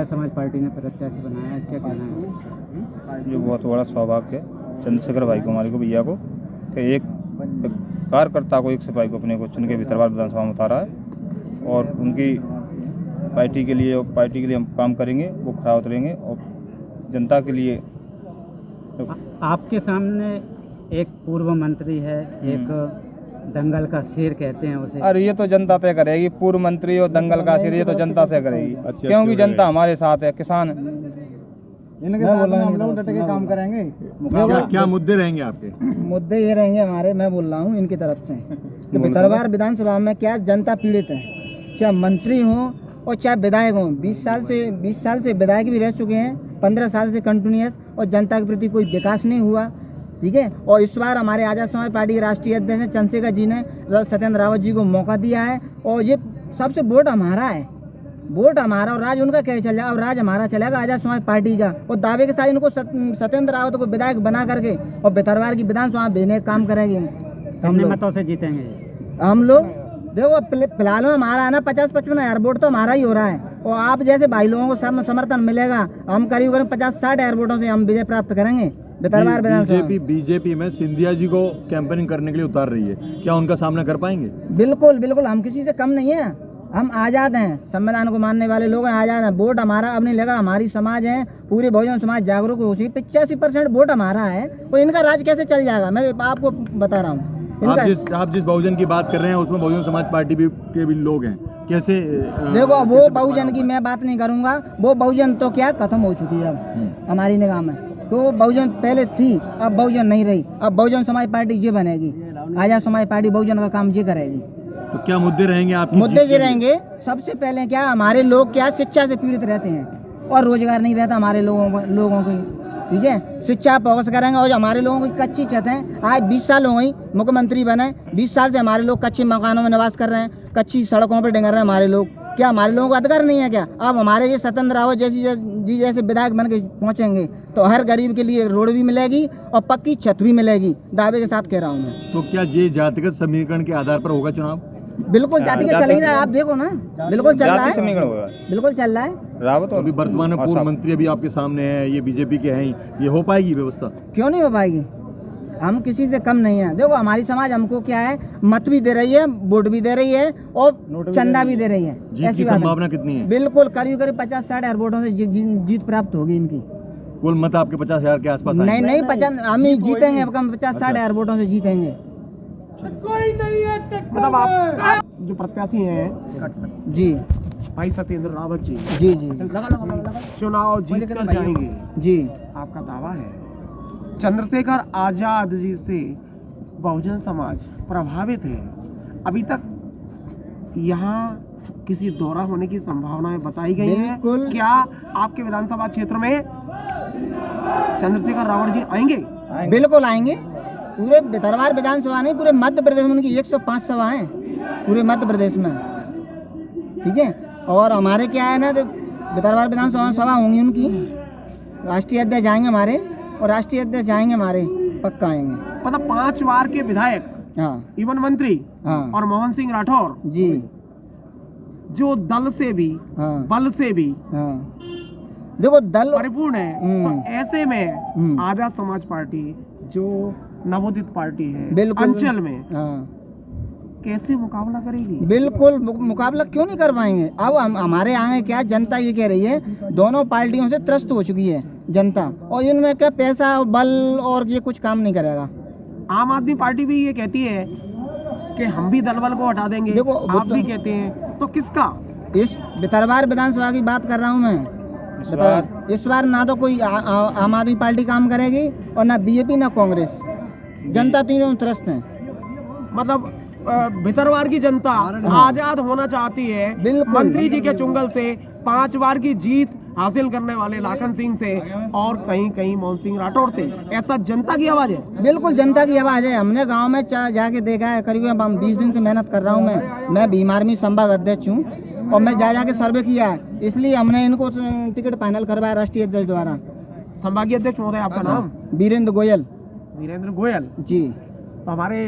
Azad Samaj party ने प्रत्याशी बनाया, क्या कहना है? ये बहुत बड़ा सौभाग्य है चंद्रशेखर भाई कुमारी को, भैया को, कि एक कार्यकर्ता को, एक सिपाही को अपने को चुन के भितरवार विधानसभा में उतारा है और उनकी पार्टी के लिए हम काम करेंगे, वो खड़ा उतरेंगे और जनता के लिए। आपके सामने एक पूर्व मंत्री है, एक दंगल का शेर कहते हैं उसे। अरे ये तो जनता तय करेगी, पूर्व मंत्री और दंगल का शेर ये तो जनता से करेगी, क्योंकि जनता हमारे साथ है, किसान इनके साथ में हम लोग डट के काम करेंगे। क्या मुद्दे रहेंगे आपके? मुद्दे ये रहेंगे हमारे, मैं बोल रहा हूँ इनकी तरफ से कि भितरवार विधानसभा में क्या जनता पीड़ित है, चाहे मंत्री हो और चाहे विधायक हो। 20 साल से विधायक भी रह चुके हैं, 15 साल से कंटिन्यूअस, और जनता के प्रति कोई विकास नहीं हुआ, ठीक है। और इस बार हमारे आजाद समाज पार्टी के राष्ट्रीय अध्यक्ष चंद्रशेखर जी ने सत्येंद्र रावत जी को मौका दिया है, और ये सबसे वोट हमारा है, वोट हमारा, और राज उनका कैसे चल जाए। अब राज हमारा चलेगा आजाद समाज पार्टी का, और दावे के साथ इनको सत्येंद्र रावत को विधायक बना करके और भितरवार की विधानसभा भेजने का काम करेंगे। कितने मतों से जीतेंगे हम लोग? देखो फिलहाल में हमारा है ना 50-55 हज़ार वोट तो हमारा ही हो रहा है, और आप जैसे भाई लोगों को समर्थन मिलेगा, हम करीब 50-60 हज़ार वोटों से हम विजय प्राप्त करेंगे भितरवार विधानसभा। बीजेपी में सिंधिया जी को कैंपेनिंग करने के लिए उतार रही है, क्या उनका सामना कर पाएंगे? बिल्कुल बिल्कुल, हम किसी से कम नहीं है, हम आज़ाद हैं, संविधान को मानने वाले लोग हैं, आज़ाद हैं। वोट हमारा अब नहीं लगा, हमारी समाज है, पूरे बहुजन समाज जागरूक हो चुकी, 85% वोट हमारा है, और इनका राज कैसे चल जाएगा मैं आपको बता रहा हूँ। आप जिस बहुजन की बात कर रहे हैं उसमें बहुजन समाज पार्टी के भी लोग हैं, कैसे? देखो वो बहुजन की मैं बात नहीं करूंगा, वो बहुजन तो क्या खत्म हो चुकी है अब हमारी निगाह में। तो बहुजन पहले थी, अब बहुजन नहीं रही, अब बहुजन समाज पार्टी ये बनेगी, आजाद समाज पार्टी बहुजन का काम ये करेगी। तो क्या मुद्दे रहेंगे आपके? मुद्दे ये रहेंगे, सबसे पहले क्या हमारे लोग क्या शिक्षा से पीड़ित रहते हैं और रोजगार नहीं रहता हमारे लोगों को, ठीक है। शिक्षा फोकस करेंगे, और हमारे लोगों की कच्ची छत है, आज 20 साल हो गई मुख्यमंत्री बने, 20 साल से हमारे लोग कच्चे मकानों में निवास कर रहे हैं, कच्ची सड़कों पर डेंगर रहे हैं हमारे लोग। क्या हमारे लोगों को अधिकार नहीं है क्या? अब हमारे ये सत्येंद्र रावत जैसे विधायक बन के पहुँचेंगे तो हर गरीब के लिए रोड भी मिलेगी और पक्की छत भी मिलेगी, दावे के साथ कह रहा हूँ मैं। तो क्या ये जातिगत समीकरण के आधार पर होगा चुनाव? बिल्कुल जातिगत चल ही रहा है, आप देखो ना, बिल्कुल चल रहा है, बिल्कुल चल रहा है। रावत अभी वर्तमान में पूर्व मंत्री अभी आपके सामने है, ये बीजेपी के हैं, ये हो पाएगी व्यवस्था? क्यों नहीं हो पाएगी? हम किसी से कम नहीं है। देखो हमारी समाज हमको क्या है, मत भी दे रही है, वोट भी दे रही है और चंदा भी दे रही है। जीत की संभावना कितनी है? बिल्कुल करीब 50-60 हज़ार वोटों से जीत प्राप्त होगी इनकी। कुल मत आपके 50,000 के आसपास? नहीं 50, हम ही जीतेंगे, कम 50-60 हज़ार वोटों से जीतेंगे। कोई नहीं है मतलब आप जो प्रत्याशी हैं जी भाई सत्येंद्र रावत जी जी जी चुनाव जीत कर जाएंगे, जी आपका दावा है। चंद्रशेखर आजाद जी से बहुजन समाज प्रभावित है, अभी तक यहाँ किसी दौरा होने की संभावनाएं बताई गई हैं। क्या आपके विधानसभा क्षेत्र में चंद्रशेखर रावत जी आएंगे? बिल्कुल आएंगे। पूरे भितरवार विधानसभा नहीं, पूरे मध्य प्रदेश में उनकी 105 सभा हैं पूरे मध्य प्रदेश में, ठीक है। और हमारे क्या है ना, भितरवार विधानसभा सभा होंगी उनकी, राष्ट्रीय अध्यक्ष आएंगे हमारे, और राष्ट्रीय अध्यक्ष आएंगे हमारे, पक्का आएंगे। मतलब 5 बार के विधायक, हाँ, इवन मंत्री, हाँ, और मोहन सिंह राठौर जी, जो दल से भी, हाँ, बल से भी, हाँ, देखो दल परिपूर्ण है, तो ऐसे में आजाद समाज पार्टी जो नवोदित पार्टी है अंचल में, हाँ, कैसे मुकाबला करेगी? बिल्कुल मुकाबला क्यों नहीं कर पाएंगे। अब हमारे आगे क्या जनता ये कह रही है, दोनों पार्टियों से त्रस्त हो चुकी है जनता, और इनमें क्या पैसा बल और ये कुछ काम नहीं करेगा। आम आदमी पार्टी भी ये कहती है कि हम भी दल बल को हटा देंगे, देखो आप भी कहते हैं, तो किसका? इस भितरवार विधानसभा की बात कर रहा हूँ मैं। इस बार ना तो कोई आम आदमी पार्टी काम करेगी, और ना बीजेपी ना कांग्रेस, जनता तीनों त्रस्त है। मतलब भितरवार की जनता आजाद होना चाहती है, मंत्री जी के चुंगल से 5 बार की जीत हासिल करने वाले लाखन सिंह से, और कहीं कहीं मोहन सिंह राठौर से, ऐसा जनता की आवाज है। बिल्कुल जनता की आवाज है। हमने गांव में जाके देखा है, करीब 20 दिन से मेहनत कर रहा हूं मैं बीम आर्मी संभाग अध्यक्ष हूँ, और मैं जाके सर्वे किया है, इसलिए हमने इनको टिकट फाइनल करवाया राष्ट्रीय अध्यक्ष द्वारा। संभागीय अध्यक्ष महोदय आपका नाम? वीरेंद्र गोयल। वीरेंद्र गोयल जी। हमारे